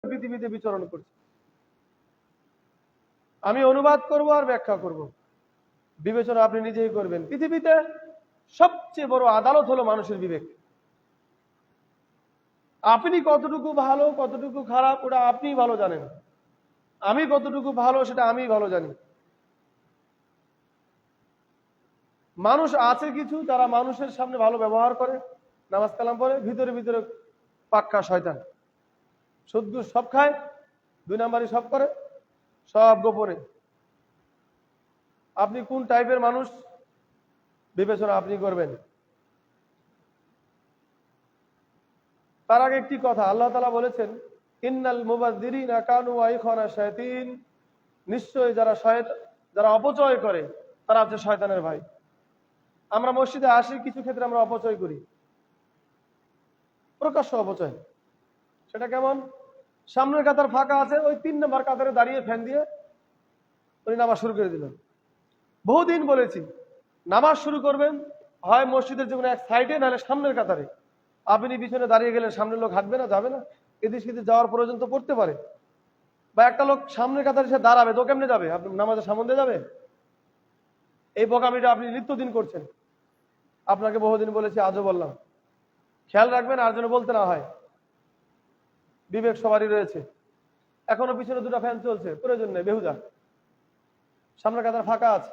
পৃথিবীতে বিচরণ করছে। আমি অনুবাদ করব আর ব্যাখ্যা করব, বিবেচনা আপনি নিজেই করবেন। পৃথিবীতে সবচেয়ে বড় আদালত হলো মানুষের বিবেক। আপনি কতটুকু ভালো কতটুকু খারাপ ওটা আপনিই ভালো জানেন, আমি কতটুকু ভালো সেটা আমি ভালো জানি। মানুষ আছে কিছু যারা মানুষের সামনে ভালো ব্যবহার করে, নামাজ কালাম পড়ে, ভিতরে ভিতরে পাক্কা শয়তান, সুদ ঘুষ সব খায়, 2 নাম্বারই সব করে, সব গোপনে। আপনি কোন টাইপের মানুষ বিবেচনা আপনি করবেন। তার আগে একটি কথা, আল্লাহ তাআলা বলেছেন ইন্নাল মুবাযযিরিনা কানু ইখওয়ানা শায়াতিন, নিশ্চয়ই যারা অপচয় করে তারা হচ্ছে শয়তানের ভাই। আমরা মসজিদে আসি, কিছু ক্ষেত্রে আমরা অপচয় করি, প্রকাশ্য অপচয়। সেটা কেমন? সামনের কাতার ফাঁকা আছে, ওই 3 নম্বর কাতারে দাঁড়িয়ে ফ্যান দিয়ে উনি নামাজ শুরু করে দিলেন। বহুদিন বলেছি নামাজ শুরু করবেন হয় মসজিদের যেকোনো এক সাইডে, নাহলে সামনের কাতারে। আপনি পিছনে দাঁড়িয়ে গেলেন, সামনের লোক হাঁটবে না, যাবে না, এদিক সেদিক যাওয়ার প্রয়োজন তো পড়তে পারে। বা একটা লোক সামনের কাতারে এসে দাঁড়াবে, তো কেমনে যাবে? আপনি নামাজের সামনে যাবে? এই বোকামিটা আপনি নিত্যদিন করছেন। আপনাকে বহুদিন বলেছি, আজও বললাম, খেয়াল রাখবেন আর যেন বলতে না হয়। বিবেক সবারই রয়েছে। এখনো পিছনে 2টা ফ্যান চলছে, প্রয়োজন নেই, বেহুদা। সামনের কাতার ফাঁকা আছে,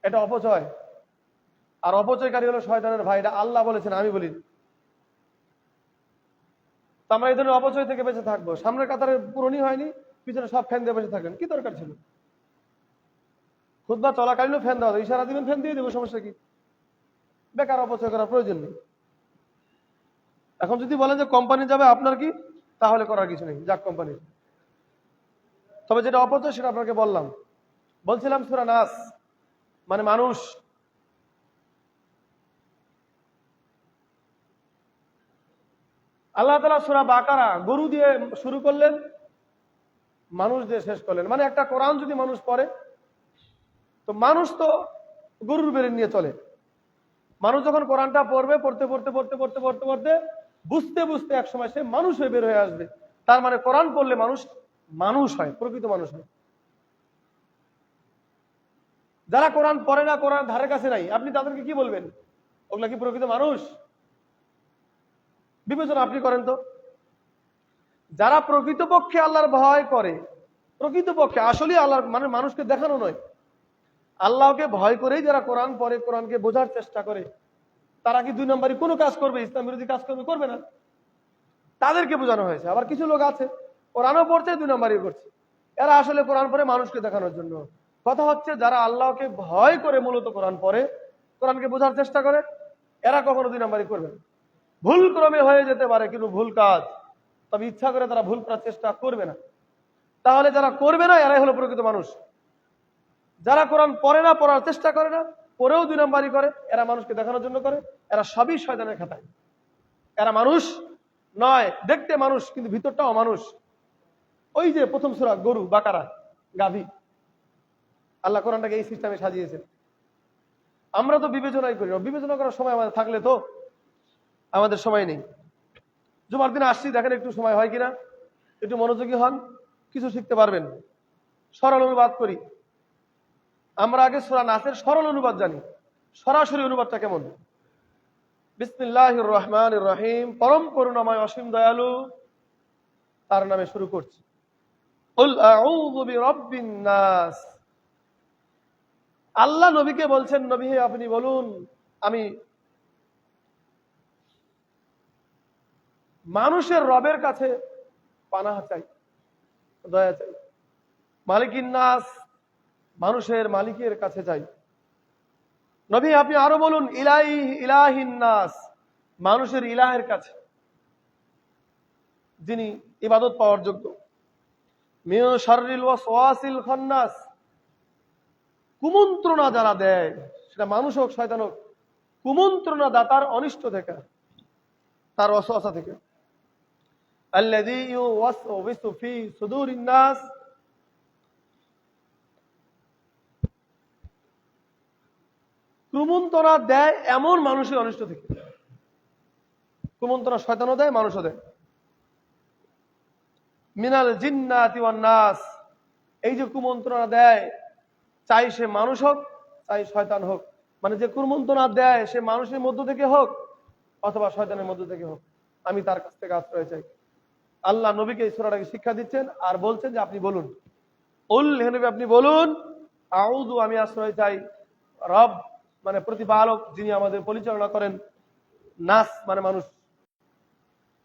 এটা অপচয়। আর অপচয়কারী হলো শয়তানের ভাই, এটা আল্লাহ বলেছেন, আমি বলি। তো আমরা এই ধরনের অপচয় থেকে বেঁচে থাকবো। সামনের কাতারে পূরণই হয়নি, পিছনে সব ফ্যান দিয়ে বসে থাকবেন, কি দরকার ছিল? খুতবা চলাকালীনও ফ্যান দেওয়া, ইশারা দিবেন ফ্যান দিয়ে দেবো, সমস্যা কি? বেকার অপচয় করার প্রয়োজন নেই। এখন যদি বলেন যে কোম্পানি যাবে, আপনার কি? তাহলে করার কিছু নেই, যাক কোম্পানি। তবে যেটা অপচয় সেটা আপনাকে বলছিলাম সূরা নাস মানে মানুষ। আল্লাহ তাআলা সূরা বাকারা গরু দিয়ে শুরু করলেন, মানুষ দিয়ে শেষ করলেন। মানে একটা কোরআন যদি মানুষ পড়ে, তো মানুষ তো গরুর বেড়ে নিয়ে চলে। মানুষ যখন কোরআনটা পড়বে, পড়তে পড়তে পড়তে পড়তে পড়তে পড়তে বুঝতে বুঝতে এক সময় সে মানুষ হয়ে বের হয়ে আসবে। তার মানে কোরআন পড়লে মানুষ হয়, প্রকৃত মানুষ হয়। যারা কোরআন পড়ে না, কোরআন ধারে কাছে নাই, আপনি তাদেরকে কি বলবেন? ওগুলা কি প্রকৃত মানুষ? বিবেচনা আপনি করেন তো। যারা প্রকৃতপক্ষে আল্লাহর ভয় করে, প্রকৃতপক্ষে আসলে আল্লাহর মানে মানুষকে দেখানো নয়, আল্লাহকে ভয় করেই যারা কোরআন পড়ে, কোরআনকে বোঝার চেষ্টা করে, তারা কি 2 নম্বরই কোনো কাজ করবে? ইসলাম বিরোধী কাজ করবে না। তাদেরকে বোঝানো হয়েছে। আবার কিছু লোক আছে কোরআনও পড়ছে, 2 নম্বরই করছে, এরা আসলে কোরআন পড়ে মানুষকে দেখানোর জন্য। কথা হচ্ছে যারা আল্লাহকে ভয় করে মূলত কোরআন পড়ে, কোরআনকে বোঝার চেষ্টা করে, এরা কখনো 2 নম্বরই করবে না। ভুল ক্রমে হয়ে যেতে পারে কিন্তু ভুল কাজ, তবে ইচ্ছা করে তারা ভুল করার চেষ্টা করবে না। তাহলে যারা করবে না এরাই হলো প্রকৃত মানুষ। যারা কোরআন পড়ে না, পড়ার চেষ্টা করে না, পড়েও 2 নম্বরই করে, এরা মানুষকে দেখানোর জন্য করে, এরা সবই শয়তানের খাতায়। এরা মানুষ নয়, দেখতে মানুষ কিন্তু ভিতরটাও মানুষ। ওই যে প্রথম সূরা গরু, বাকারা, গাভী, আল্লাহ কোরআনটাকে এই সিস্টেমে সাজিয়েছেন। আমরা তো বিবেচনাই করি না। বিবেচনা করার সময় আমাদের থাকলে তো, আমাদের সময় নেই। জুমার দিনে আসছি, দেখেন একটু সময় হয় কিনা, একটু মনোযোগী হন, কিছু শিখতে পারবেন। সরল অনুবাদ করি আমরা। আগে সূরা নাসের সরল অনুবাদ জানি, সরাসরি অনুবাদটা কেমন। বিসমিল্লাহির রহমানির রহিম, পরম করুণাময় অসীম দয়ালু তার নামে শুরু করছি। কুল আউযু বিরাব্বিন নাস। আল্লাহ নবীকে বলছেন, নবী হে আপনি বলুন, আমি মানুষের রবের কাছে পানাহ চাই, দয়া চাই। মালিকিন নাস, মানুষের মালিকের কাছে চাই। নবী আপনি আরো বলুন, ইলাহিন নাস, মানুষের ইলাহের কাছে, যিনি ইবাদত পাওয়ার যোগ্য। মিন শাররিল ওয়াসওয়াসিল খান্নাস, কুমন্ত্রণা যারা দেয়, সেটা মানুষ হোক শয়তান হোক, কুমন্ত্রণা দাতার অনিষ্ট থেকে, তার ওয়াসওয়াসা থেকে। আল্লাযী ইউওয়াসওয়িসু ফি সুদুরিন নাস, কুমন্ত্রণা দেয় এমন মানুষের অনিষ্ট থেকে। কুমন্ত্রণা শয়তানও দেয়, মানুষও দেয়। মিনাল জিন্নাতি ওয়ান নাস, এই যে কুমন্ত্রণা দেয়, চাই সে মানুষ হোক চাই শয়তান হোক, মানে যে কুমন্ত্রণা দেয় সে মানুষের মধ্য থেকে হোক অথবা শয়তানের মধ্য থেকে হোক, আমি তার কাছ থেকে আশ্রয় চাই। আল্লাহ নবীকে এই সূরাটাকে শিক্ষা দিচ্ছেন আর বলছেন যে আপনি বলুন, উল হে নবী আপনি বলুন, আউযু আমি আশ্রয় চাই, রব মানে প্রতিপালক যিনি আমাদের পরিচালনা করেন, নাস মানে মানুষ,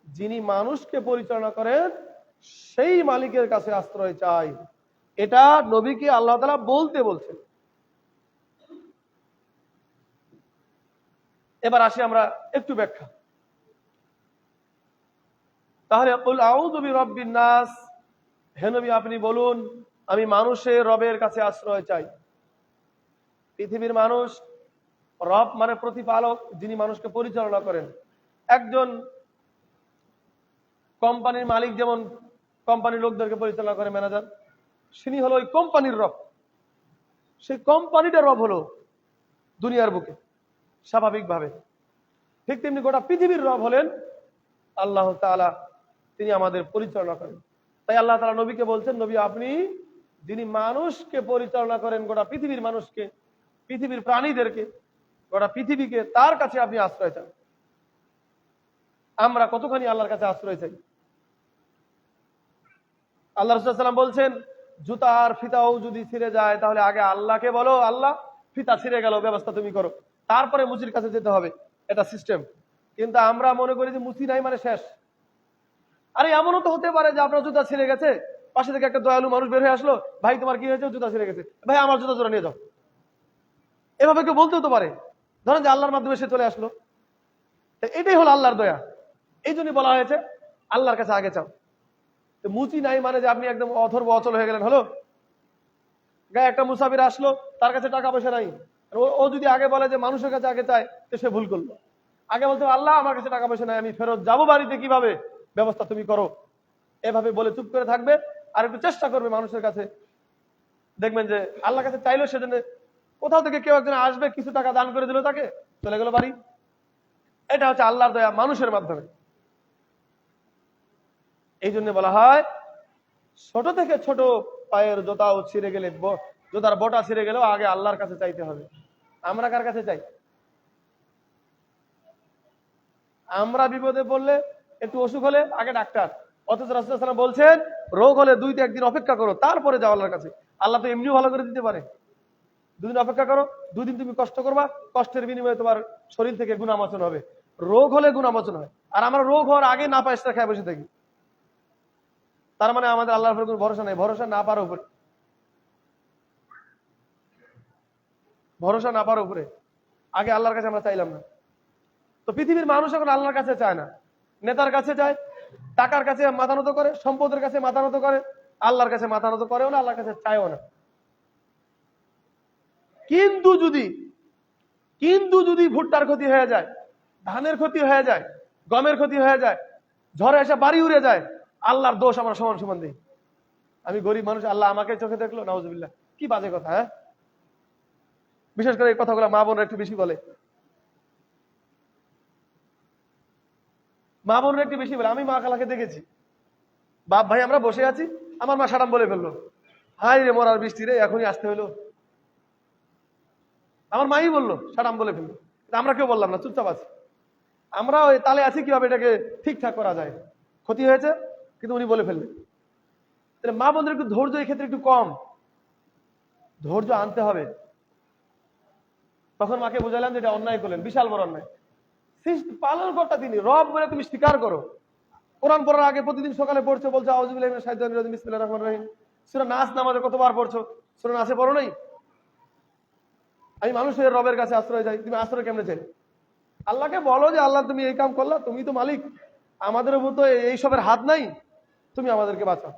যিনি মানুষকে পরিচালনা করেন সেই মালিকের কাছে আশ্রয় চাই। এটা নবীকে আল্লাহ তাআলা বলতে বলছেন। এবার আসি আমরা একটু ব্যাখ্যা। তাহলে কুল আউযু বিরাব্বিন নাস, হে নবী আপনি বলুন আমি মানুষের রবের কাছে আশ্রয় চাই। পৃথিবীর মানুষ, রব মানে প্রতিপালক যিনি মানুষকে পরিচালনা করেন। একজন কোম্পানির মালিক যেমন কোম্পানির লোকদেরকে পরিচালনা করে, ম্যানেজার, তিনি হলো ওই কোম্পানির রব, সেই কোম্পানিটার রব হলো দুনিয়ার বুকে স্বাভাবিকভাবে। ঠিক তেমনি গোটা পৃথিবীর রব হলেন আল্লাহ তাআলা, তিনি আমাদের পরিচালনা করেন। তাই আল্লাহ তাআলা নবীকে বলছেন, নবী আপনি যিনি মানুষকে পরিচালনা করেন, গোটা পৃথিবীর মানুষকে, পৃথিবীর প্রাণীদেরকে, গোটা পৃথিবীকে, তার কাছে আপনি আশ্রয় চান। আমরা কতখানি আল্লাহর কাছে আশ্রয় চাই? আল্লাহ রাসূল সাল্লাল্লাহু আলাইহি ওয়াসাল্লাম বলছেন, জুতার ফিতাও যদি ছিঁড়ে যায় তাহলে আগে আল্লাহকে বলো, আল্লাহ ফিতা ছিঁড়ে গেল, ব্যবস্থা তুমি করো, তারপরে মুচির কাছে যেতে হবে, এটা সিস্টেম। কিন্তু আমরা মনে করি যে মুচি নাই মানে শেষ। আরে এমনও তো হতে পারে যে আপনার জুতা ছিঁড়ে গেছে, পাশে থেকে একটা দয়ালু মানুষ বের হয়ে আসলো, ভাই তোমার কি হয়েছে? জুতা ছিঁড়ে গেছে, ভাই আমার জুতা জোড়া নিয়ে যাও। এভাবে কেউ বলতেও তো পারে, ধরেন যে আল্লাহর মাধ্যমে সে চলে আসলো। এটাই হলো আল্লাহর দয়া। এই জন্য বলা হয়েছে আল্লাহর কাছে আগে চাও। মুচি নাই মানে যে আপনি একদম অথর্ব অচল হয়ে গেলেন হলো। গায়ে একটা মুসাফির আসলো, তার কাছে টাকা পয়সা নাই, ও যদি আগে বলে যে মানুষের কাছে আগে চায়, তো সে ভুল করলো। আগে বলতে আল্লাহ আমার কাছে টাকা পয়সা নাই, আমি ফেরত যাবো বাড়িতে, কিভাবে ব্যবস্থা তুমি করো, এভাবে বলে চুপ করে থাকবে আর একটু চেষ্টা করবে মানুষের কাছে। দেখবেন যে আল্লাহর কাছে চাইলো, সেজন্য কোথাও থেকে কেউ একজন আসবে, কিছু টাকা দান করে দিল, তাকে চলে গেল বাড়ি। এটা হচ্ছে আল্লাহর দয়া মানুষের মাধ্যমে। এই জন্য বলা হয় ছোট থেকে ছোট পায়ের জোতাও ছিঁড়ে গেলে, জোতার বটা ছিঁড়ে গেলেও আগে আল্লাহর কাছে চাইতে হবে। আমরা কার কাছে চাই? আমরা বিপদে পড়লে, একটু অসুখ হলে আগে ডাক্তার, অথচ রাসূলুল্লাহ সাল্লাল্লাহু আলাইহি ওয়াসাল্লাম বলছেন রোগ হলে 2-3 দিন অপেক্ষা করো, তারপরে যাও আল্লাহর কাছে। আল্লাহ তো এমনিও ভালো করে দিতে পারে। 2 দিন অপেক্ষা করো, 2 দিন তুমি কষ্ট করবা, কষ্টের বিনিময়ে তোমার শরীর থেকে গুনাহমোচন হবে। রোগ হলে গুনাহমোচন হয়, আর আমরা রোগ হওয়ার আগে না পায়েসটা খেয়ে বসে থাকি। তার মানে আমাদের আল্লাহর উপর কোনো ভরসা নেই, ভরসা না পারার উপরে, ভরসা না পারার উপরে আগে আল্লাহর কাছে আমরা চাইলাম না। তো পৃথিবীর মানুষ এখন আল্লাহর কাছে চায় না, নেতার কাছে চায়, টাকার কাছে মাথা নত করে, সম্পদের কাছে মাথা নত করে, আল্লাহর কাছে মাথা নত করেও না, আল্লাহর কাছে চায়ও না। কিন্তু যদি ভুট্টার ক্ষতি হয়ে যায়, ধানের ক্ষতি হয়ে যায়, গমের ক্ষতি হয়ে যায়, ঝড়ে এসে বাড়ি উড়ে যায়, আল্লাহর দোষ আমরা সমান সমান দিই। আমি গরিব মানুষ, আল্লাহ আমাকে চোখে দেখলো, নাউজুবিল্লাহ, কি বাজে কথা। হ্যাঁ, বিশেষ করে এই কথাগুলো মা বোনরা একটু বেশি বলে, মা বোনরা একটু বেশি বলে। আমি মা খালাকে দেখেছি, বাপ ভাই আমরা বসে আছি, আমার মা সারাম বলে ফেললো, হাই রে মরার বৃষ্টি রে, এখনই আসতে হলো। আমার মাই বললো, সারাম বলে ফেললো, আমরা কেউ বললাম না, চুপচাপ আছি। আমরা ওই তালে আছি কিভাবে এটাকে ঠিকঠাক করা যায়, ক্ষতি হয়েছে কিন্তু উনি বলে ফেললেন। মা বোনদের একটু ধৈর্য এই ক্ষেত্রে একটু কম, ধৈর্য আনতে হবে। তখন মাকে বুঝালাম যে এটা অন্যায় করলেন, বিশাল বড় অন্যায়। পালন কর্তা তিনি, রব বলে তুমি স্বীকার করো। কোরআন পড়ার আগে প্রতিদিন সকালে পড়ছো, বলছো আউযু বিল্লাহি মিনাশ শাইতানির রাজিম, বিসমিল্লাহির রহমানির রহিম। সূরা নাস নামাজে কতবার পড়ছো? সূরা নাসে পড়ো নাই? আমি মানুষের রবের কাছে আশ্রয় চাই, তুমি আশ্রয় কেমনে চাই? আল্লাহকে বলো যে আল্লাহ তুমি এই কাম করলা, তুমি তো মালিক, আমাদের উপর তো এই সবের হাত নাই, তুমি আমাদেরকে বাঁচাও।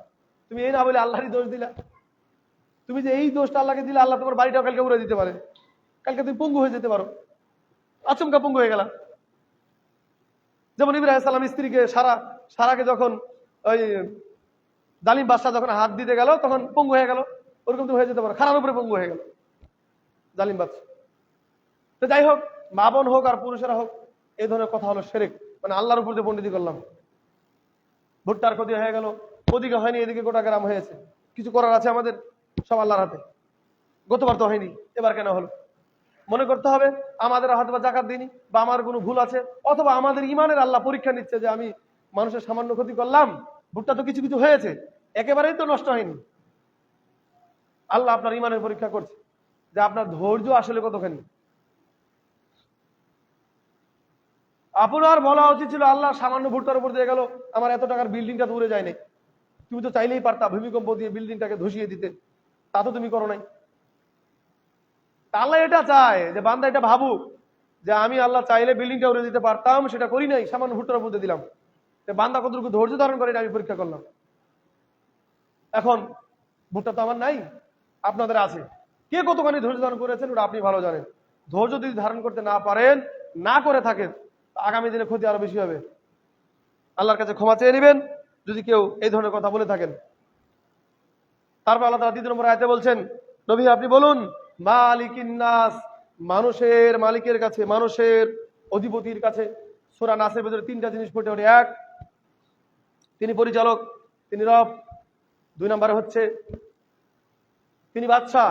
তুমি এই না বলে আল্লাহরই দোষ দিলা। তুমি যে এই দোষটা আল্লাহকে দিলে, আল্লাহ তোমার বাড়িটাও কালকে উড়ে দিতে পারে, কালকে তুমি পঙ্গু হয়ে যেতে পারো, আচমকা পঙ্গু হয়ে গেলা। যেমন ইব্রাহিম আলাইহিস সালাম স্ত্রীকে সারাকে যখন ওই জালিম বাদশা যখন হাত দিতে গেল তখন পঙ্গু হয়ে গেল, ওরকম তো হয়ে যেতে পারো, খারার উপরে পঙ্গু হয়ে গেল জালিম বাদশা। তো যাই হোক, মা বোন হোক আর পুরুষেরা হোক, এই ধরনের কথা হলো শিরক, মানে আল্লাহর উপর যে পণ্ডিতি করলাম। ভুট্টার ক্ষতি হয়ে গেল, ওদিকে হয়নি, এদিকে গোটা গ্রাম হয়েছে। কিছু করার আছে আমাদের? সব আল্লাহর হাতে। গতবার তো হয়নি, এবার কেন হলো? মনে করতে হবে আমাদের হয়তো বা জাকাত দিইনি, বা আমার কোনো ভুল আছে, অথবা আমাদের ইমানের আল্লাহ পরীক্ষা নিচ্ছে যে আমি মানুষের সামান্য ক্ষতি করলাম, ভুট্টা তো কিছু কিছু হয়েছে, একেবারেই তো নষ্ট হয়নি। আল্লাহ আপনার ইমানের পরীক্ষা করছে যে আপনার ধৈর্য আসলে কতখানি। আপনার বলা উচিত ছিল আল্লাহ সামান্য ভুট্টার উপর দিয়ে গেল, আমার এত টাকার বিল্ডিংটা তো উড়ে যায় নাই, তুমি তো চাইলেই পারতা ভূমিকম্প দিয়ে বিল্ডিংটাকে ধসিয়ে দিতে, তা তো তুমি করো নাই। আল্লাহ এটা চায় যে বান্দা এটা ভাবুক যে আমি আল্লাহ চাইলে বিল্ডিংটা উড়ে দিতে পারতাম, সেটা করি নাই, সামান্য ভুট্টার উপর দিয়ে দিলাম। বান্দা কতটুকু ধৈর্য ধারণ করে এটা আমি পরীক্ষা করলাম। এখন ভুট্টা তো আমার নাই, আপনাদের আছে। কে কতখানি ধৈর্য ধারণ করেছেন ওটা আপনি ভালো জানেন। ধৈর্য যদি ধারণ করতে না পারেন, না করে থাকেন, আগামী দিনে ক্ষতি আরো বেশি হবে। আল্লাহর কাছে ক্ষমা চেয়ে নেবেন যদি কেউ এই ধরনের কথা বলে থাকেন। তারপর আল্লাহ তাআলা ২ নম্বর আয়াতে বলছেন, নবী আপনি বলুন মালিকিন নাস, মানুষের মালিকের কাছে, মানুষের অধিপতির কাছে। সূরা নাসের ভিতরে ৩টা জিনিস ফুটে ওঠে। এক, তিনি পরিচালক, তিনি রব। ২ নম্বরে হচ্ছে তিনি বাদশাহ।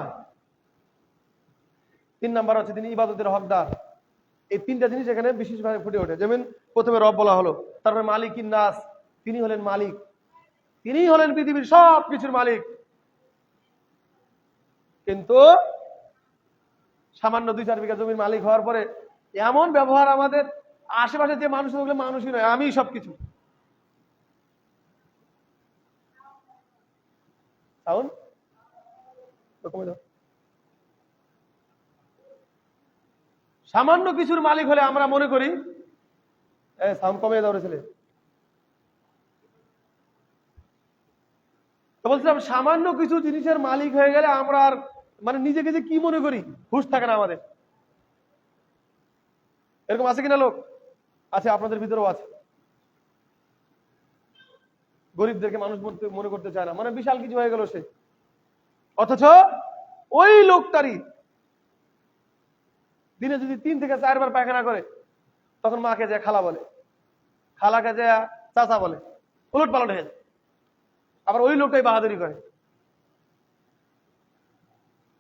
৩ নম্বর হচ্ছে তিনি ইবাদতের হকদার। এই ৩টা জিনিস এখানে বিশেষভাবে ফুটে ওঠে। যেমন প্রথমে রব বলা হলো, তারপরে মালিকিন নাস, তিনি হলেন মালিক, তিনি হলেন পৃথিবীর সব কিছুর মালিক। কিন্তু সামান্য ২-৪ বিঘা জমির মালিক হওয়ার পরে এমন ব্যবহার, আমাদের আশেপাশে যে মানুষ, ওগুলো মানুষই নয়, আমি সবকিছু। সামান্য কিছুর মালিক হলে আমরা মনে করি সাউন্ড কমিয়ে দেওয়া ছেলে। তো বলছিলাম সামান্য কিছু জিনিসের মালিক হয়ে গেলে আমরা আর মানে নিজেকে যে কি মনে করি, হুঁশ থাকে না আমাদের। এরকম আছে কিনা লোক? আছে, আপনাদের ভিতরেও আছে। গরিবদেরকে মানুষ মনে করতে চায় না, মানে বিশাল কিছু হয়ে গেল সে। অথচ ওই লোকটারই দিনে যদি ৩ থেকে ৪ বার পায়খানা করে, তখন মাকে যায় খালা বলে, খালাকে যায় চাচা বলে, উলট পালট হয়ে যায়। আবার ওই লোকটাই বাহাদুরি করে।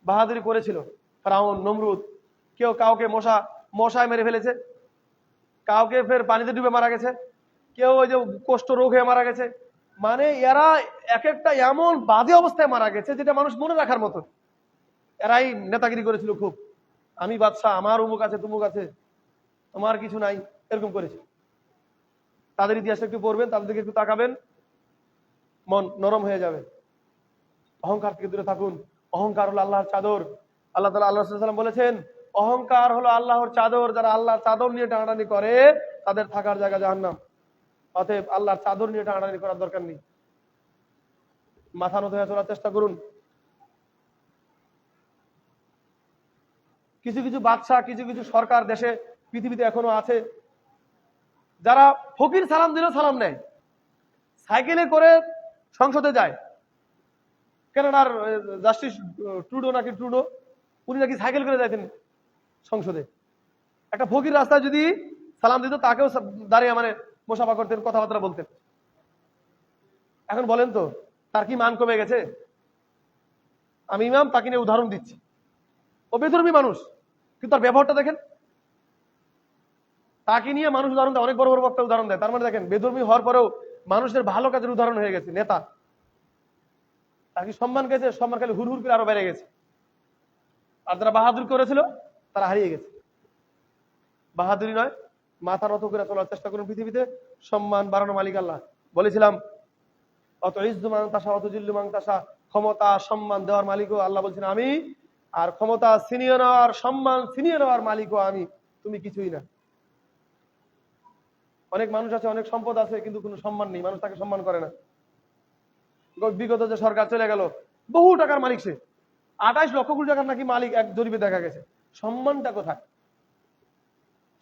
বাহাদুরি করেছিল ফেরাউন, নমরুদ। কেউ কাউকে মশায় মেরে ফেলেছে, কাউকে ফের পানিতে ডুবে মারা গেছে, কেউ ওই যে কোষ্ঠ রোগ হয়ে মারা গেছে। মানে এরা এক একটা এমন বাজে অবস্থায় মারা গেছে যেটা মানুষ মনে রাখার মতো। এরাই নেতাগিরি করেছিল খুব, আমি বাদশাহ, আমার উমুক আছে তুমুক আছে, তোমার কিছু নাই, এরকম করেছে। তাদের ইতিহাসটা একটু পড়বেন, তাদের দিকে একটু তাকাবেন, মন নরম হয়ে যাবে। অহংকার থেকে দূরে থাকুন। অহংকার হলো আল্লাহর চাদর। আল্লাহ তাআলা, আল্লাহ রাসূল সাল্লাল্লাহু আলাইহি ওয়াসাল্লাম বলেছেন, অহংকার হলো আল্লাহর চাদর, যারা আল্লাহর চাদর নিয়ে টানাটানি করে তাদের থাকার জায়গা জাহান্নাম। অতএব আল্লাহর চাদর নিয়ে টানাটানি করার দরকার নেই। মাথা নত হয়ে চলার চেষ্টা করুন। কিছু কিছু বাদশা, কিছু কিছু সরকার দেশে পৃথিবীতে এখনো আছে, যারা ফকির সালাম দিলেও সালাম নেয়, সাইকেলে করে সংসদে যায়। কানাডার জাস্টিস ট্রুডো নাকি ট্রুডো, উনি নাকি সাইকেল করে যাইতেন সংসদে। একটা ফকির রাস্তায় যদি সালাম দিত, তাকেও দাঁড়িয়ে মানে মোসাফা করতেন, কথাবার্তা বলতেন। এখন বলেন তো তার কি মান কমে গেছে? আমি ইমাম, তাকে নিয়ে উদাহরণ দিচ্ছি। ও বেধর্মী মানুষ, কিন্তু তার ব্যবহারটা দেখেন। তাকে নিয়ে মানুষ উদাহরণ দেয়, অনেক বড় বড় বক্তা উদাহরণ দেয়। তার মানে দেখেন, বেধর্মী হওয়ার পরেও মানুষের ভালো কাজের উদাহরণ হয়ে গেছে, নেতা। তার কি সম্মান গেছে? সম্মান খালি হুড় হুড় করে আরো বেড়ে গেছে। আর যারা বাহাদুর করেছিল তারা হারিয়ে গেছে। বাহাদুরি নয়, মাথা নত করে চলার চেষ্টা করুন পৃথিবীতে। সম্মান বাড়ানো মালিক আল্লাহ। বলেছিলাম অত ইজ্জু মান তাশা অত জিল্লু মান তাশা, ক্ষমতা সম্মান দেওয়ার মালিকও আল্লাহ বলছেন আমি, আর ক্ষমতা ছিনিয়ে নেওয়ার, সম্মান ছিনিয়ে নেওয়ার মালিকও আমি, তুমি কিছুই না। অনেক মানুষ আছে, অনেক সম্পদ আছে, কিন্তু কোনো সম্মান নেই, মানুষ তাকে সম্মান করে না। বিগত যে সরকার চলে গেল, বহু টাকার মালিক সে, ২৮ লক্ষ কোটি টাকার নাকি মালিক এক জরিপে দেখা গেছে। সম্মানটা কোথায়?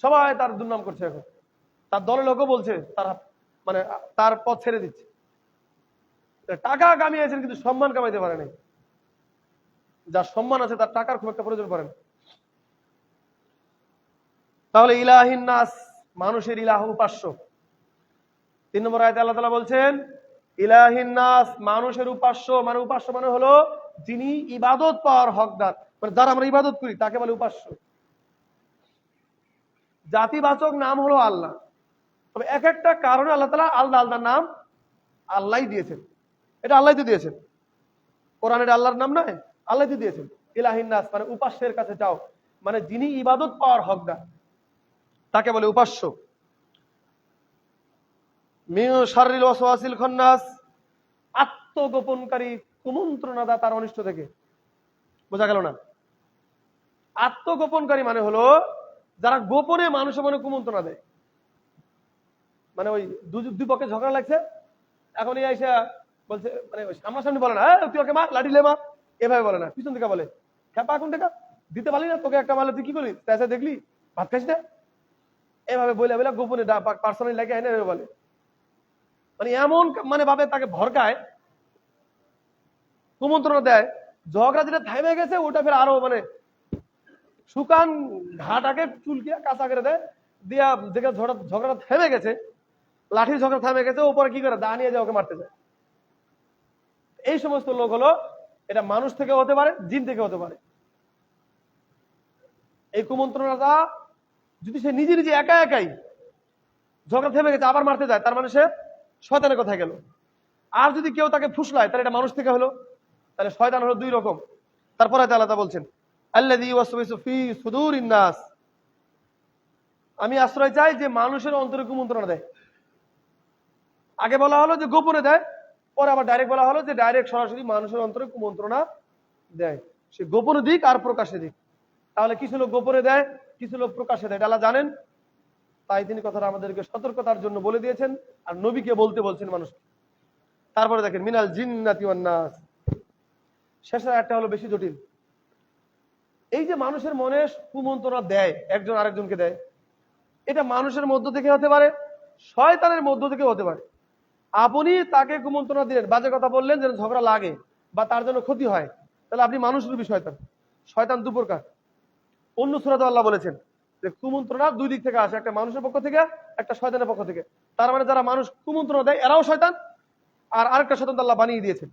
সবাই তার দুর্নাম করছে। এখন তার দলের লোকও বলছে তারা মানে তার পথ ছেড়ে দিচ্ছে। টাকা কামিয়েছেন কিন্তু সম্মান কামাইতে পারে নাই। যার সম্মান আছে তার টাকার খুব একটা প্রয়োজন পড়ে না। তাহলে ইলাহিন নাস, মানুষের ইলাহ, উপাস্য। ৩ নম্বর আয়াতে আল্লাহ তাআলা বলছেন ইলাহিন নাস, মানুষের উপাস্য, মানে উপাস্য মানে হলো যিনি ইবাদত পাওয়ার হকদার, মানে যারা আমরা ইবাদত করি তাকে বলে উপাস্য। জাতিবাচক নাম হলো আল্লাহ, তবে এক একটা কারণে আল্লাহ তাআলা আলাদা আলাদা নাম আল্লাহই দিয়েছেন। এটা আল্লাহই তো দিয়েছেন, কোরআনের আল্লাহর নাম নয়, আল্লাহই তো দিয়েছেন। ইলাহিন নাস মানে উপাস্যের কাছে যাও, মানে যিনি ইবাদত পাওয়ার হকদার তাকে বলে উপাস্য। মিন শাররিল ওয়াসওয়াসিল খান্নাস, আত্মগোপনকারী কুমন্ত্রণাদা তার অনিষ্ট থেকে। বোঝা গেল না? আত্মগোপনকারী মানে হলো যারা গোপনে মানুষের মনে কুমন্ত্রণা দেয়। মানে ওই দুই পক্ষে ঝগড়া লাগছে, এখন এই আইসা বলছে, মানে সামনাসামনি বলে না তুই ওকে মা লাঠি লে মা, এভাবে বলে না, পিছন থেকে বলে খেপা কোন টাকা দিতে পারলি না, তোকে একটা মারলে তুই কি করলি, তাই দেখলি ভাত খাইস না, এভাবে বলে বলে গোপনে পার্সোনালি লাগে আইনা এভাবে বলে। মানে এমন মানে ভাবে তাকে ভরকায়, কুমন্ত্রণা দেয়, ঝগড়া যেটা থামে গেছে ওটা ফের আরো মানে শুকান ঘাটাকে চুলকিয়া কাঁচা করে দেয়, দিয়া যেখানে ঝগড়া থেমে গেছে, লাঠির ঝগড়া থেমে গেছে, ওপরে কি করে দা নিয়ে যায় ওকে মারতে যায়। এই সমস্ত লোক হলো, এটা মানুষ থেকে হতে পারে, জিন থেকে হতে পারে। এই কুমন্ত্রণাটা যদি সে নিজে নিজে একা একাই ঝগড়া থেমে গেছে আবার মারতে যায়, তার মানে সে শয়তানের কথায় গেল। আর যদি কেউ তাকে ফুসলায় তাহলে এটা মানুষ থেকে হলো, তাহলে শয়তান হলো দুই রকম। তারপরে আল্লাহ বলছেন আল্লাযী ওয়াসওয়াসু ফী সুদুরিন নাস, আমি আশ্রয় চাই যে মানুষের অন্তরে কুমন্ত্রণা দেয়। আগে বলা হলো যে গোপনে দেয়, পরে আবার ডাইরেক্ট বলা হলো যে ডাইরেক্ট সরাসরি মানুষের অন্তরে কুমন্ত্রণা দেয়। সে গোপনে দিক আর প্রকাশ্যে দিক। তাহলে কিছু লোক গোপনে দেয়, কিছু লোক প্রকাশ্যে দেয়, আল্লাহ জানেন, তাই তিনি কথাটা আমাদেরকে সতর্কতার জন্য বলে দিয়েছেন আর নবীকে বলতে বলছেন মানুষকে। তারপরে দেখেন মিনাল জিন্নাতি ওয়ান নাস, শেষের একটা হলো বেশি জটিল। এই যে মানুষের মনে কুমন্ত্রণা দেয়, একজন আরেকজনকে দেয়, এটা মানুষের মধ্য থেকে হতে পারে, শয়তানের মধ্য থেকে হতে পারে। আপনি তাকে কুমন্ত্রণা দিলেন, বাজে কথা বললেন যেন ঝগড়া লাগে বা তার জন্য ক্ষতি হয়, তাহলে আপনি মানুষ রূপী শয়তান। শয়তান দু প্রকার, অন্য সূরাতে আল্লাহ বলেছেন যে কুমন্ত্রণা দুই দিক থেকে আসে, একটা মানুষের পক্ষ থেকে, একটা শয়তানের পক্ষ থেকে। তার মানে যারা মানুষ কুমন্ত্রণা দেয় এরাও শয়তান, আর আরেকটা শয়তান আল্লাহ বানিয়ে দিয়েছেন।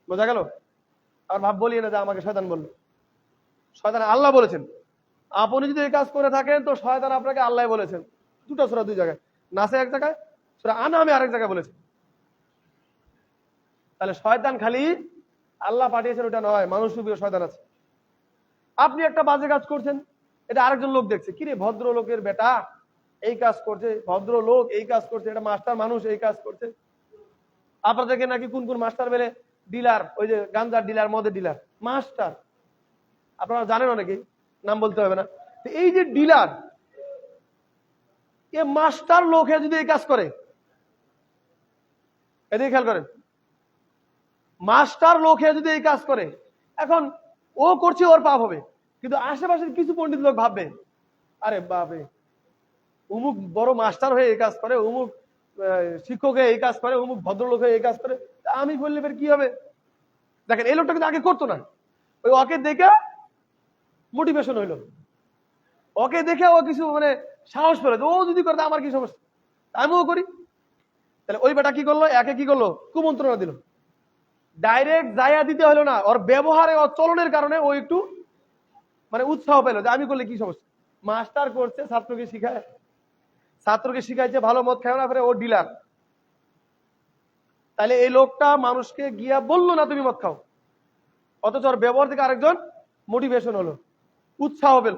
বোঝা গেল? আর ভাব বলিয়ে না যে আমাকে শয়তান বললো, শয়তান আল্লাহ বলেছেন। আপনি যদি এই কাজ করে থাকেন তো শয়তান আপনাকে আল্লাহ বলেছেন। দুটো সূরা দুই জায়গায়, নাসে এক জায়গায়, সূরা আনআমে আরেক জায়গায় বলেছেন। তাহলে শয়তান খালি আল্লাহ পাঠিয়েছেন ওটা নয়, মানুষ রূপী শয়তান আছে। আপনি একটা বাজে কাজ করছেন, এটা আরেকজন লোক দেখছে, কিরে ভদ্র লোকের বেটা এই কাজ করছে, ভদ্র লোক এই কাজ করছে, এটা মাস্টার মানুষ এই কাজ করছে। আপনাদেরকে নাকি কোন কোন মাস্টার বেলে ডিলার, ওই যে গাঞ্জার ডিলার, মদের ডিলার, মাস্টার আপনারা জানেন অনেকেই, নাম বলতে হবে না। এই যে ডিলার, এ মাস্টার লোকে যদি এই কাজ করে, এদিকে খেয়াল করেন, মাস্টার লোকে যদি এই কাজ করে, এখন ও করছে ওর পাপ হবে, কিন্তু আশেপাশের কিছু পণ্ডিত লোক ভাববে আরে বাপরে অমুক বড় মাস্টার হয়ে এই কাজ করে, অমুক শিক্ষক হয়ে এই কাজ করে, অমুক ভদ্রলোক হয়ে এই কাজ করে, আমি বললে ফের কি হবে। দেখেন এই লোকটা কিন্তু আগে করতো না, ওই ওকে দেখে মোটিভেশন হইলো, ওকে দেখে ও কিছু মানে সাহস পেল, ও যদি করে আমার কি সমস্যা, আমিও করি। তাহলে ওই বেটা কি করলো, একে কি করলো, কুমন্ত্রণা দিল। ডাইরেক্ট জায়া দিতে হলো না, ওর ব্যবহারে, ওর চলনের কারণে ও একটু মানে উৎসাহ পেল যে আমি করলে কি সমস্যা। মাস্টার করছে, ছাত্রকে শিখায়, ছাত্রকে শিখাইছে ভালো মদ খায় না, ফেরে ও ডিলার। তাহলে এই লোকটা মানুষকে গিয়া বললো না তুমি মদ খাও, অথচ ওর ব্যবহার থেকে আরেকজন মোটিভেশন হলো, উৎসাহ পেল।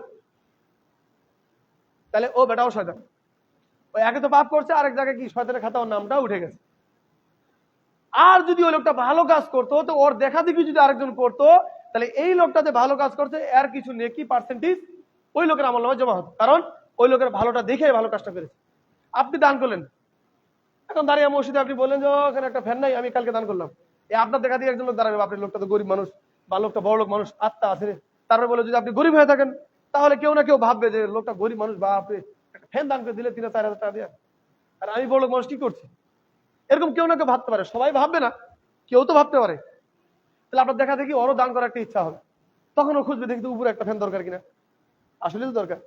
তাহলে ও বেটাও শয়তান। ওই একে তো পাপ করছে, আরেক জায়গায় কি শয়তানের খাতা ওর নামটা উঠে গেছে। আর যদি ওই লোকটা ভালো কাজ করতো, তো ওর দেখা দেখি যদি আরেকজন করতো, তাহলে এই লোকটা যে ভালো কাজ করছে এর কিছু নেকি পার্সেন্টেজ ওই লোকের আমলনামায় জমা হতো, কারণ ওই লোকের ভালোটা দেখে ভালো কাজটা করেছে। আপনি দান করলেন, এখন দাঁড়িয়ে মসজিদে আপনি বললেন যে ওখানে একটা ফ্যান নাই, আমি কালকে দান করলাম, এই আপনার দেখা দিয়ে একজন লোক দাঁড়াবে, আপনি লোকটা তো গরিব মানুষ বা লোকটা বড় লোক মানুষ, আত্মা আছে, তারপরে বলে যদি আপনি গরিব হয়ে থাকেন তাহলে কেউ না কেউ ভাববে যে লোকটা গরিব মানুষ, বা আপনি একটা ফ্যান দান করে দিলে 3-4 হাজার টাকা দিয়ে, আর আমি বড় লোক মানুষ কি করছি, এরকম কেউ না কেউ ভাবতে পারে। সবাই ভাববে না, কেউ তো ভাবতে পারে। তাহলে আপনার দেখা দেখি ওরও দান করার একটা ইচ্ছা হবে, তখন ও খুঁজবে দেখি উপরে একটা ফ্যান দরকার কিনা, আসলে তো দরকার।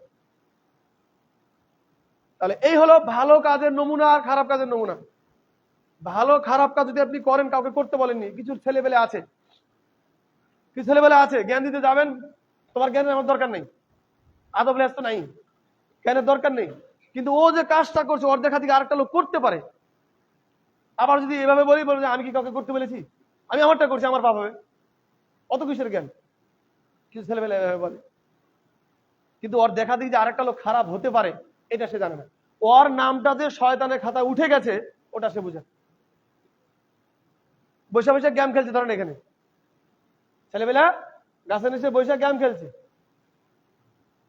তাহলে এই হলো ভালো কাজের নমুনা আর খারাপ কাজের নমুনা। ভালো খারাপ কাজ যদি আপনি করেন, কাউকে করতে বলেননি, কিছু ছেলেবেলে আছে, কিছু ছেলেবেলে আছে জ্ঞান দিতে যাবেন, তোমার জ্ঞানের আমার দরকার নেই, আদব লেস তো নাই, জ্ঞানের দরকার নেই, কিন্তু ও যে কাজটা করছে ওর দেখা থেকে আরেকটা লোক করতে পারে। আবার যদি এভাবে বলি, বলবো যে আমি কি কাউকে করতে বলেছি, আমি আমারটা করছি, আমার পাপ হবে, অত কিসের জ্ঞান। কিছু ছেলেবেলে এভাবে বলে, কিন্তু ওর দেখা দেখি যে আরেকটা লোক খারাপ হতে পারে এটা সে জানে না। ওর নামটা যে শয়তানের খাতায় উঠে গেছে ওটা সে বুঝে। বৈশা বৈশা গেম খেলছে, ধরেন এখানে ছেলেবেলা গাছের নিচে বৈশা গেম খেলছে,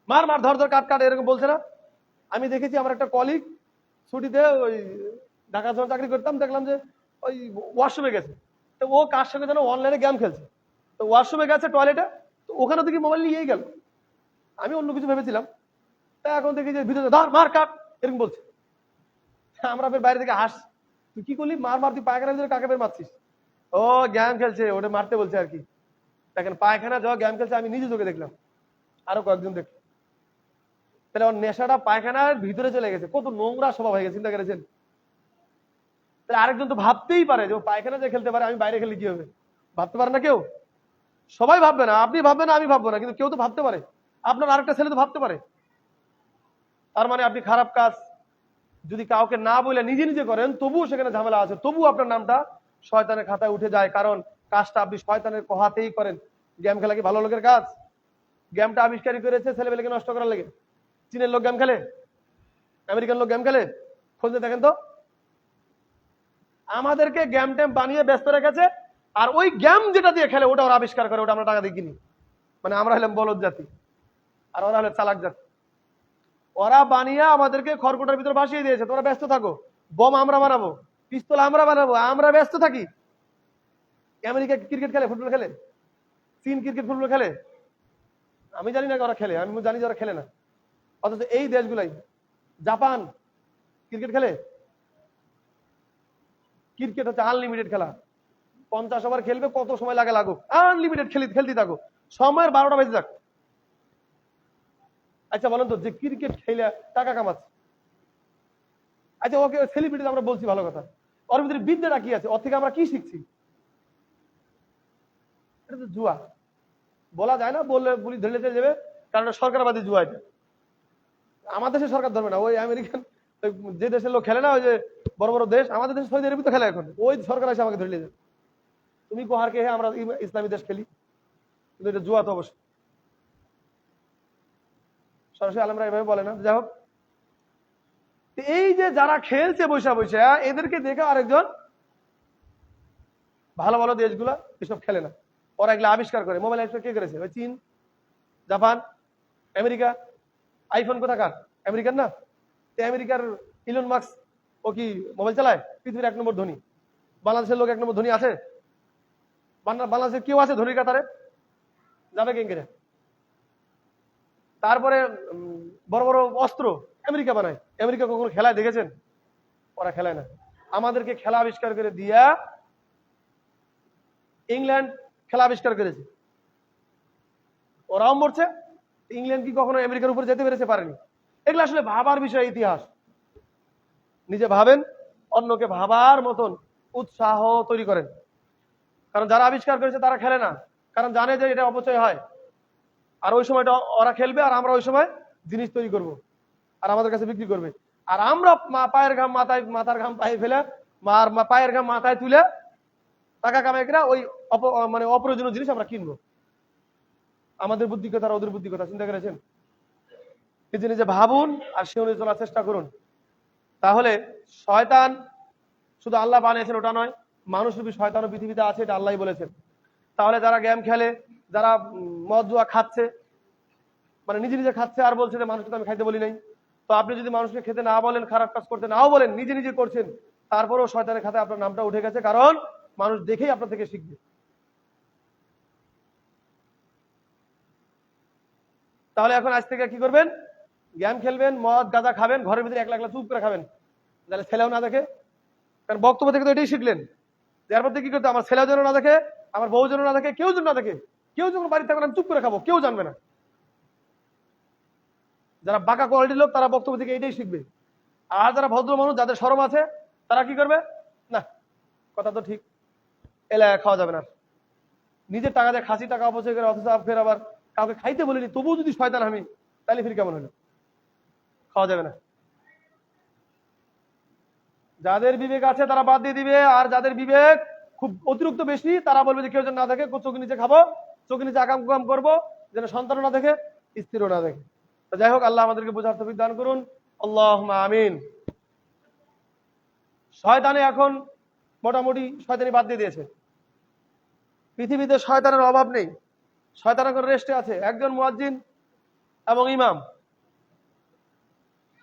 মার মার ধর ধর কাট কাট এরকম বলছে না। আমি দেখেছি আমার একটা কলিগ ছুটিতে ওই ঢাকা শহরে চাকরি করতাম, দেখলাম যে ওই ওয়াশরুমে গেছে, তো ও কার সঙ্গে যেন অনলাইনে গেম খেলছে, তো ওয়াশরুমে গেছে টয়লেটে, তো ওখানে দেখি মোবাইল নিয়েই গেল। আমি অন্য কিছু ভেবেছিলাম, তা এখন দেখি যে ভিডিওতে ধর মার কাট এরকম বলছে। আমরা ফের বাইরে থেকে হাস, তুই কি করলি, মার মার, তুই পায়খানার ভিতরে কাকে বের মারছিস? ও গেম খেলছে, ওটা মারতে বলছে আর কি। দেখেন পায়খানা যাওয়া গেম খেলছে, আমি নিজে চোখে দেখলাম, আরো কয়েকজন দেখলাম। তাহলে ওর নেশাটা পায়খানার ভিতরে চলে গেছে, কত নোংরা স্বভাব হয়ে গেছে, চিন্তা করেছেন? তাহলে আরেকজন তো ভাবতেই পারে যে ও পায়খানা যে খেলতে পারে, আমি বাইরে খেলে কি হবে, ভাবতে পারে না কেউ? সবাই ভাববে না, আপনি ভাববেন না, আমি ভাববো না, কিন্তু কেউ তো ভাবতে পারে, আপনার আরেকটা ছেলে তো ভাবতে পারে। তার মানে আপনি খারাপ কাজ যদি কাউকে না বলে নিজে নিজে করেন, তবুও সেখানে ঝামেলা আছে, তবুও আপনার নামটা শয়তানের খাতায় উঠে যায়, কারণ কাজটা আপনি শয়তানের কহাতেই করেন। গেম খেলা কি ভালো লোকের কাজ? গেমটা আবিষ্কারই করেছে ছেলেবেলেকে নষ্ট করার লেগে। চীনের লোক গেম খেলে, আমেরিকান লোক গেম খেলে, খোঁজে দেখেন তো। আমাদেরকে গেম টেম বানিয়ে ব্যস্ত রেখেছে, আর ওই গেম যেটা দিয়ে খেলে ওটা ওরা আবিষ্কার করে, ওটা আমরা টাকা দিয়ে কিনি। মানে আমরা হলাম বলদ জাতি, আর ওরা হলো চালাক জাতি। ওরা বানিয়ে আমাদেরকে খড়কুটার ভিতরে ভাসিয়ে দিয়েছে, তোমরা ব্যস্ত থাকো, বম আমরা বানাবো, পিস্তল আমরা বানাবো, আমরা ব্যস্ত থাকি। আমেরিকা ক্রিকেট খেলে, ফুটবল খেলে, চীন ক্রিকেট ফুটবল খেলে, আমি জানি না ওরা খেলে, আমি জানি যে ওরা খেলে না। অথচ এই দেশগুলাই, জাপান ক্রিকেট খেলে, ক্রিকেট হচ্ছে আনলিমিটেড খেলা, 50 ওভার খেলবে, কত সময় লাগে লাগুক, আনলিমিটেড খেলতে থাকো, সময়ের 12টা বেজে যাক। আচ্ছা বলেন তো, যে ক্রিকেট খেলে টাকা কামাচ্ছে, আচ্ছা ওকে সেলিব্রিটি আমরা বলছি ভালো কথা, ওর ভিতরে বিদ্যাটা কি আছে, ওর থেকে আমরা কি শিখছি? এটা তো জুয়া, বলা যায় না, বললে পুলিশ ধরে চলে যাবে, কারণ সরকারবাদী জুয়া এটা। আমাদের দেশে সরকার ধরবে না, ওই আমেরিকান যে দেশের লোক খেলে না, ওই যে বড় বড় দেশ, আমাদের দেশে সৌদি আরবি তো খেলে এখন, ওই সরকার এসে আমাকে ধরে যাবে, তুমি কোহার কে, আমরা ইসলামী দেশ খেলি, কিন্তু এটা জুয়া তো অবশ্যই। সরাসরি আলমরা এভাবে বলে না, যাই হোক। এই যে যারা খেলছে বৈশা বৈশা, এদেরকে দেখে আরেকজন, ভালো ভালো দেশগুলা এসব খেলে না, ওরা এগুলো আবিষ্কার করে। মোবাইল আবিষ্কার কে করেছে? ওই চীন, জাপান, আমেরিকা। আইফোন কোথাকার? আমেরিকান না? আমেরিকার ইলন মাস্ক, ও কি মোবাইল চালায়? পৃথিবীর 1 নম্বর ধনী। বাংলাদেশের লোক 1 নম্বর ধনী আছে? বাংলাদেশের কেউ আছে ধনীর কাতারে? যাবে কেঙ্গেরে। তারপরে বড় বড় অস্ত্র আমেরিকা বানায়, আমেরিকা কখনো খেলায় দেখেছেন? ওরা খেলায় না। আমাদেরকে খেলা আবিষ্কার করে দিয়া ইংল্যান্ড খেলা আবিষ্কার করেছে, ওরাও মরছে। ইংল্যান্ড কি কখনো আমেরিকার উপরে যেতে পেরেছে? পারেনি। এগুলো আসলে ভাবার বিষয়, ইতিহাস। নিজে ভাবেন, অন্যকে ভাবার মতন উৎসাহ তৈরি করেন। কারণ যারা আবিষ্কার করেছে তারা খেলে না, কারণ জানে যে এটা অপচয় হয়, আর ওই সময়টা ওরা খেলবে, আর আমরা ওই সময় জিনিস তৈরি করব, আর আমাদের কাছে বিক্রি করবে। আর আমরা পায়ের ঘাম মাথায়, মাথার ঘাম পায়ে ফেলে, পায়ের ঘাম মাথায় তুলে টাকা কামাই করে ওই মানে অপ্রয়োজনীয় জিনিস আমরা কিনবো। আমাদের বুদ্ধি কথা আর ওদের বুদ্ধি কথা, চিন্তা করেছেন? নিজে নিজে ভাবুন আর সে অনুযায়ী চলার চেষ্টা করুন। তাহলে শয়তান শুধু আল্লাহ বানিয়েছেন ওটা নয়, মানুষ রূপী শয়তানও পৃথিবীতে আছে, এটা আল্লাহই বলেছেন। তাহলে যারা গেম খেলে, যারা মদ জুয়া খাচ্ছে, মানে নিজে নিজে খাচ্ছে আর বলছে যে মানুষকে তো আমি খাইতে বলি নাই, তো আপনি যদি মানুষকে খেতে না বলেন, খারাপ কাজ করতে নাও বলেন, নিজে নিজে করছেন, তারপরেও শয়তানের খাতায় আপনার নামটা উঠে গেছে, কারণ মানুষ দেখেই আপনার থেকে শিখবে। তাহলে এখন আজ থেকে কি করবেন? গেম খেলবেন, মদ গাঁজা খাবেন, ঘরের ভিতরে একলা একলা চুপ করে খাবেন, তাহলে ছেলেও না দেখে। কারণ বক্তব্য থেকে তো এটাই শিখলেন, এরপর থেকে কি করতে, আমার ছেলেও যেন না দেখে, আমার বউ যেন না দেখে, কেউ যেন না দেখে, কেউ যখন বাড়িতে থাকবেন আমি চুপ করে খাবো, কেউ জানবে না। যারা বাঁকা কোয়ালিটির লোক তারা বক্তব্য থেকে এটাই শিখবে। আর যারা ভদ্র মানুষ, যাদের শরম আছে, তারা কি করবে? না, কথা তো ঠিক, এলাকা খাওয়া যাবে না। নিজের টাকা দিয়ে খাসি টাকা অপচয় করে অথচ ফের আবার কাউকে খাইতে বলিনি, তবুও যদি শয়তান আমি, তাহলে ফির কেমন হলো? খাওয়া যাবে না। যাদের বিবেক আছে তারা বাদ দিয়ে দিবে, আর যাদের বিবেক খুব অতিরিক্ত বেশি তারা বলবে যে কেউ যেন না দেখে, চোখের নিচে খাবো, চোখের নিচে আকাম কুকাম করবো, যেন সন্তানও না দেখে, স্ত্রীও না দেখে। তো যাই হোক, আল্লাহ আমাদেরকে বোঝার তৌফিক দান করুন, আল্লাহুম্মা আমিন। শয়তানে এখন মোটামুটি শয়তানি বাদ দিয়ে দিয়েছে, পৃথিবীতে শয়তানের অভাব নেই, শয়তান এখন রেস্টে আছে। একজন মুয়াজ্জিন এবং ইমাম,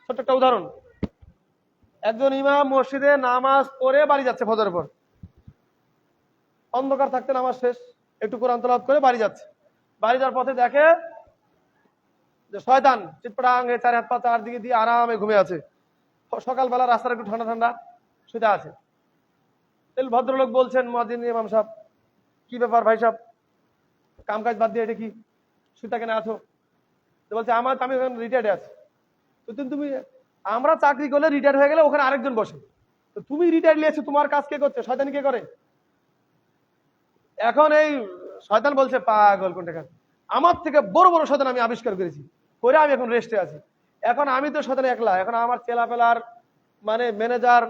ছোট্ট একটা উদাহরণ, একজন ইমাম মসজিদে নামাজ পড়ে বাড়ি যাচ্ছে ফজরের পর, অন্ধকার থাকতে নামাজ শেষ, একটু কোরআন তেলাওয়াত করে বাড়ি যাচ্ছে। বাড়ি যাওয়ার পথে দেখে যে শয়তান চিৎপটাং হয়ে চার হাত পা চারদিকে দিয়ে আরামে ঘুমিয়ে আছে। সকালবেলা রাস্তার একটু ঠান্ডা ঠান্ডা, শুতে আছে। ভদ্রলোক বলছেন মুয়াজ্জিন ইমাম সাহেব, কি ব্যাপার ভাই সাহেব, কাম কাজ বাদ দিয়ে এটা কি শুতে কেন আছো? তো বলছে আমি এখন রিটায়ার্ডে আছি। তো তুমি, আমরা চাকরি করলে রিটায়ার হয়ে গেলে ওখানে আরেকজন বসে, তো তুমি রিটায়ার নিয়েছো, তোমার কাজ কে করছে? শয়তানি কে করে? এখন এই শয়তান বলছে পাগল কোনটা, আমার থেকে বড় বড় শয়তান আমি আবিষ্কার করেছি, করে আমি এখন রেস্টে আছি। এখন আমি তো শয়তান একলা, এখন আমার চেলাপেলার মানে ম্যানেজার,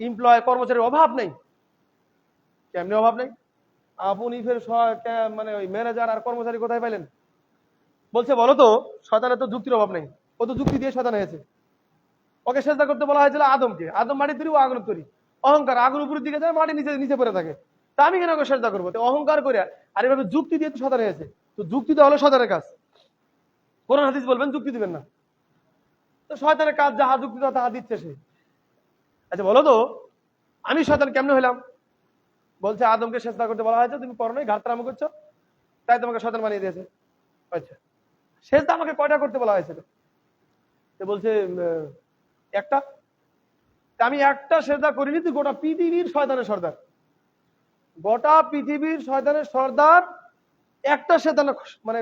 এমপ্লয়, কর্মচারীর অভাব নেই। কেমনি অভাব নেই? আপনি ফের মানে ওই ম্যানেজার আর কর্মচারী কোথায় পাইলেন? বলছে বলো তো, শয়তানের তো যুক্তির অভাব নেই, ও তো যুক্তি দিয়ে শয়তান হয়েছে। ওকে সেজদা করতে বলা হয়েছিল আদমকে, আদম মাটি তৈরি, ও আগুন তৈরি। অহংকার, আগুন উপরের দিকে যায়, মাটি নিচে নিচে পড়ে থাকে, তা আমি কেন ওকে সেজদা করবো? অহংকার করে আর এভাবে যুক্তি দিয়ে তো শয়তান হয়েছে। তো যুক্তি তো হলো শয়তানের কাজ, কোরআন হাদিস বলবেন, যুক্তি দিবেন না। তো শয়তানের কাজ যাহা যুক্তি তাহা দিচ্ছে সে। আচ্ছা বলো তো, আমি শয়তান কেমনে হইলাম? বলছে আদমকে সেজদা করতে বলা হয়েছে, তুমি করো নাই, ঘাটতারাম করছো, তাই তোমাকে শয়তান বানিয়ে দিয়েছে। আচ্ছা, সেজদা আমাকে কয়টা করতে বলা হয়েছিল? বলছে একটা। আমি একটা সেজদা করিনি, তুই গোটা পৃথিবীর শয়তানের সর্দার, গোটা পৃথিবীর শয়তানের সর্দার একটা সেজদা মানে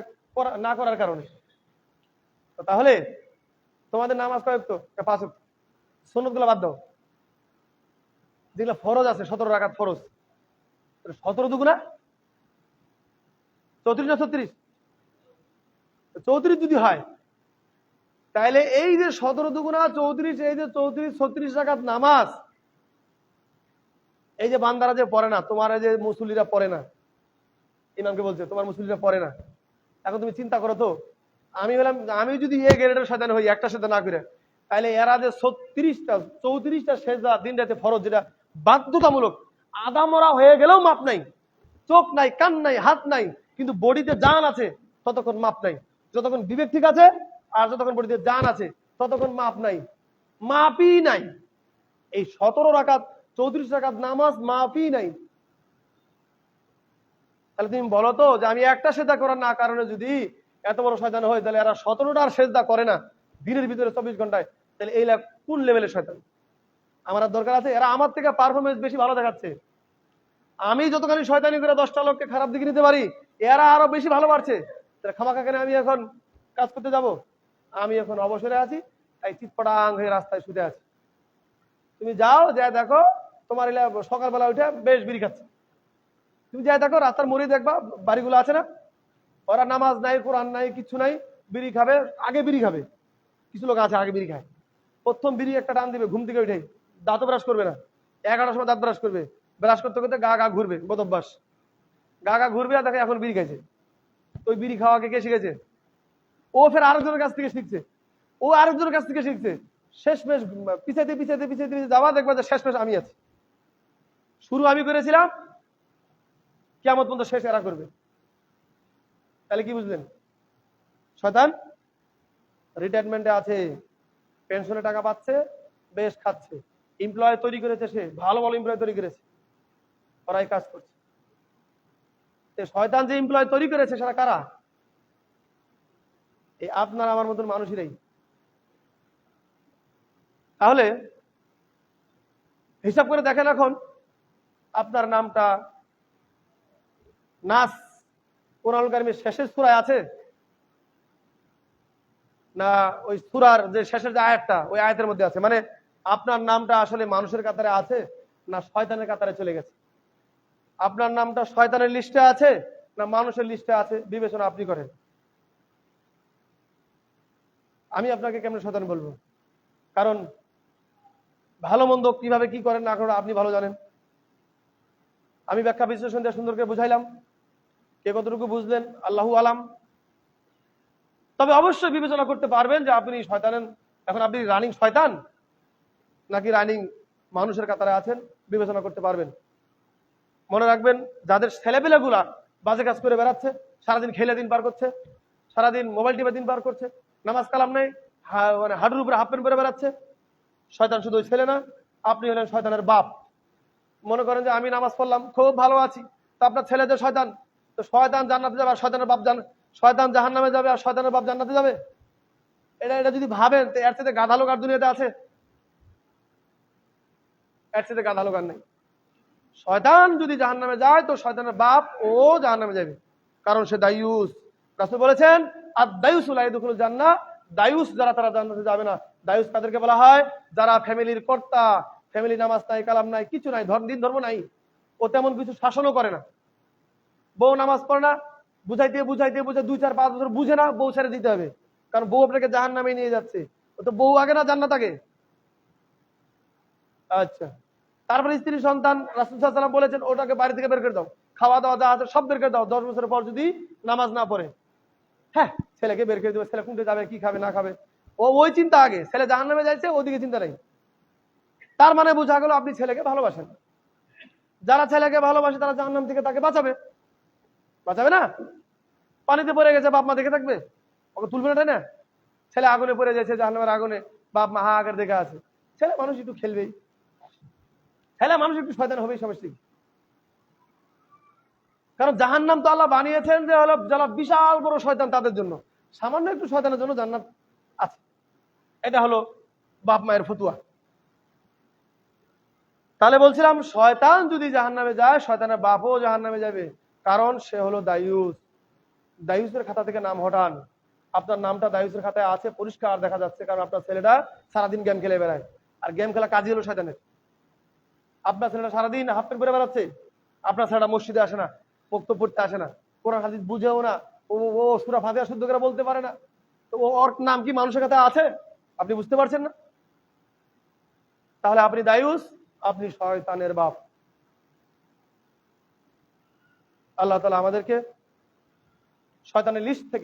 না করার কারণে। তাহলে তোমাদের নামাজ কয়েক তো? 5 ওয়াক্ত। সুন্নত গুলো বাদ দাও, যেগুলো ফরজ আছে 17 রাকাত ফরজ, 17 দুগুণা 34 না 36? 34 যদি হয়, তাহলে এই যে 17 দুগুণা 34, এই যে 34 36 রাকাত নামাজ, এই যে বান্দারা যে পড়ে না, তোমার যে মুসল্লিরা পড়ে না, ইমামকে বলছে তোমার মুসল্লিরা পড়ে না। এখন তুমি চিন্তা করো তো, আমি যদি এ গ্রেডের শয়তান হই একটা সেজদা না করে, তাহলে এরা যে 34টা সেজদা দিন রাতে ফরজ, যেটা বাধ্যতামূলক, আদামরা হয়ে গেলেও মাপ নাই, চোখ নাই, কান নাই, হাত নাই, কিন্তু বডিতে জান আছে, ততক্ষণ মাপ নাই। যতক্ষণ বিবেক ঠিক আছে আর যতক্ষণ বডিতে জান আছে ততক্ষণ মাপ নাই, মাপই নাই। এই 17 রাকাত 34 রাকাত নামাজ মাপই নাই। তাহলে তুমি বলো তো, যে আমি একটা সেজদা করার না কারণে যদি এত বড় শয়তান হয়, তাহলে এরা 17টার সেজদা করে না দিনের ভিতরে 24 ঘন্টায়, তাহলে এই কোন লেভেলের শয়তান? আমার দরকার আছে? এরা আমার থেকে পারফরমেন্স বেশি ভালো দেখাচ্ছে। আমি যতখানি শয়তানি করে 10টা লোককে খারাপ দিকে নিতে পারি, এরা আরো বেশি ভালো পারছে। খামাখা কেন আমি এখন কাজ করতে যাব? আমি এখন অবসরে আছি, তাই চিৎপটাং হয়ে রাস্তায় শুতে আছি। তুমি যাও, যা দেখো তোমার সকালবেলা উঠে বেশ বিড়ি খাচ্ছে। তুমি যাই দেখো রাস্তার মোড়ে দেখবা বাড়িগুলো আছে না, ওরা নামাজ নাই, কোরআন নাই, কিছু নাই, বিড়ি খাবে, আগে বিড়ি খাবে। কিছু লোক আছে আগে বিড়ি খায়, প্রথম বিড়ি একটা টান দিবে, ঘুম থেকে উঠে দাঁতও ব্রাশ করবে না, 11টার সময় দাঁত ব্রাশ করবে, ব্রাশ করতে করতে গা গা ঘুরবে, বদভ্যাস, গা গা ঘুরবে, আর দেখে এখন বিড়ি খাইছে। ওই বিড়ি খাওয়াকে কে শিখেছে? ও ফের আরেকজনের কাছ থেকে শিখছে, ও আরেকজনের কাছ থেকে শিখছে। শেষমেশ পিছাইতে পিছাইতে পিছাইতে যাওয়া, দেখবা যে শেষমেশ আমি আছি। শুরু আমি করেছিলাম, কিয়ামত পর্যন্ত শেষ এরা করবে। তাহলে কি বুঝলেন? শয়তান রিটায়ারমেন্টে আছে, পেনশনে টাকা পাচ্ছে, বেশ খাচ্ছে, এমপ্লয় তৈরি করেছে, সে ভালো ভালো এমপ্লয় তৈরি করেছে, ওরাই কাজ করছে। শয়তান যে এমপ্লয় তৈরি করেছে সেটা কারা? এই আপনার আমার মতন মানুষেরাই। তাহলে হিসাব করে দেখেন, এখন আপনার নামটা নাস কোরআনুল কারীমের শেষের সূরায় আছে না ওই সূরার যে শেষের যে আয়াতটা, ওই আয়াতের মধ্যে আছে? মানে আপনার নামটা আসলে মানুষের কাতারে আছে না শয়তানের কাতারে চলে গেছে? আপনার নামটা শয়তানের লিস্টে আছে না মানুষের লিস্টে আছে? বিবেচনা আপনি করেন। আমি আপনাকে কেমন শয়তান বলবো? কারণ ভালো মন্দ কিভাবে কি করেন না করেন আপনি ভালো জানেন। আমি ব্যাখ্যা বিশ্লেষণ দিয়ে সুন্দর করে বুঝাইলাম, কে কতটুকু বুঝলেন আল্লাহু আলাম। তবে অবশ্যই বিবেচনা করতে পারবেন যে আপনি শয়তানের, এখন আপনি রানিং শয়তান নাকি রানিং মানুষের কাতারে আছেন, বিবেচনা করতে পারবেন। মনে রাখবেন, যাদের ছেলেপেলেগুলা বাজে কাজ করে বেড়াচ্ছে, সারাদিন খেলে দিন পার করছে, সারাদিন মোবাইল টিপে দিন পার করছে, নামাজ কালাম নেই, মানে হাঁটুর উপরে হাফ প্যান্ট পরে বেড়াচ্ছে, শয়তান শুধু ওই ছেলে না, আপনি হলেন শয়তানের বাপ। মনে করেন যে আমি নামাজ পড়লাম, খুব ভালো আছি, তো আপনার ছেলে যে শয়তান, তো শয়তান জান্নাতে যাবে আর শয়তানের বাপ শয়তান জাহান্নামে যাবে আর শয়তানের বাপ জান্নাতে যাবে? এটা যদি ভাবেন তো এর সাথে গাধা লোক আর দুনিয়াতে আছে? এর সাথে গাধা লোক আর নেই। শয়তান যদি জাহান্নামে যায় তো শয়তানের বাপ ও জাহান্নামে যাবে, কারণ সে দায়ুস। রাসূল বলেছেন আর দায়ুস লা ইয়াদখুলুল জান্নাহ, দায়ুস যারা তারা জান্নাতে যাবে না। দায়ুস কাদেরকে বলা হয়? যারা ফ্যামিলির কর্তা, ফ্যামিলি নামাজ নাই, কালাম নাই, কিছু নাই, দিন ধর্ম নাই, ও তেমন কিছু শাসনও করে না। বউ নামাজ পড়ে না, বুঝাইতে বুঝাইতে বুঝে 2-4-5 বছর বুঝে না, বউ ছেড়ে দিতে হবে, কারণ বউ আপনাকে জাহান্নামে নিয়ে যাচ্ছে। ও তো বউ আগে না জান্নাত আগে? আচ্ছা, তারপরে স্ত্রী সন্তান, রাসূল সাল্লাল্লাহু আলাইহি ওয়াসাল্লাম বলেছেন ওটাকে বাড়ি থেকে বের করে দাও, খাওয়া দাওয়া যা আছে সব বের করে দাও 10 বছরের পর যদি নামাজ না পড়ে। হ্যাঁ, ছেলেকে বের করে দেবে, ছেলে কোনটা যাবে, কি খাবে না খাবে, ওই চিন্তা আগে, ছেলে জাহান্নামে যাইছে ওদিকে চিন্তা নাই। তার মানে বোঝা গেল আপনি ছেলেকে ভালোবাসেন। যারা ছেলেকে ভালোবাসে তারা জাহান্নাম থেকে তাকে বাঁচাবে, বাঁচাবে না? পানিতে পড়ে গেছে, বাপ মা দেখে থাকবে? ওকে তুলবে না, তাই না? ছেলে আগুনে পড়ে যাচ্ছে, জাহান্নামের আগুনে, বাপ মা হাহাকার দেখে আছে, ছেলে মানুষ একটু খেলবেই, ছেলে মানুষ একটু শয়তান হবেই, সমস্যা কি? কারণ জাহান্নাম তো আল্লাহ বানিয়েছেন যে হলো যারা বিশাল বড় শয়তান তাদের জন্য, সামান্য একটু শয়তানের জন্য জান্নাত আছে। এটা হলো বাপ মায়ের ফতুয়া। তাহলে বলছিলাম শয়তান যদি জাহান্নামে যায় শয়তানের বাপও জাহান্নামে যাবে, কারণ সে হলো দায়ুস। দায়ুসের খাতা থেকে নাম হটান। আপনার নামটা দায়ুসের খাতায় আছে, পরিষ্কার দেখা যাচ্ছে, কারণ আপনার ছেলেটা সারাদিন গেম খেলে বেড়ায়, আর গেম খেলা কাজই হলো শয়তানের। আপনার ছেলেটা সারাদিন হাফ প্যান্ট পরে বেড়াচ্ছে, আপনার ছেলেটা মসজিদে আসে না, বক্তব্য পড়তে আসে না, কোরআন হাদিস বুঝেও না, ও সূরা ফাতিহা শুদ্ধ করে বলতে পারে না, তো ওর নাম কি মানুষের খাতায় আছে? আপনি বুঝতে পারছেন না? তাহলে আপনি দায়ুস, আপনি শয়তানের বাপ। আল্লাহ তাআলা আমাদেরকে শয়তানের লিস্ট থেকে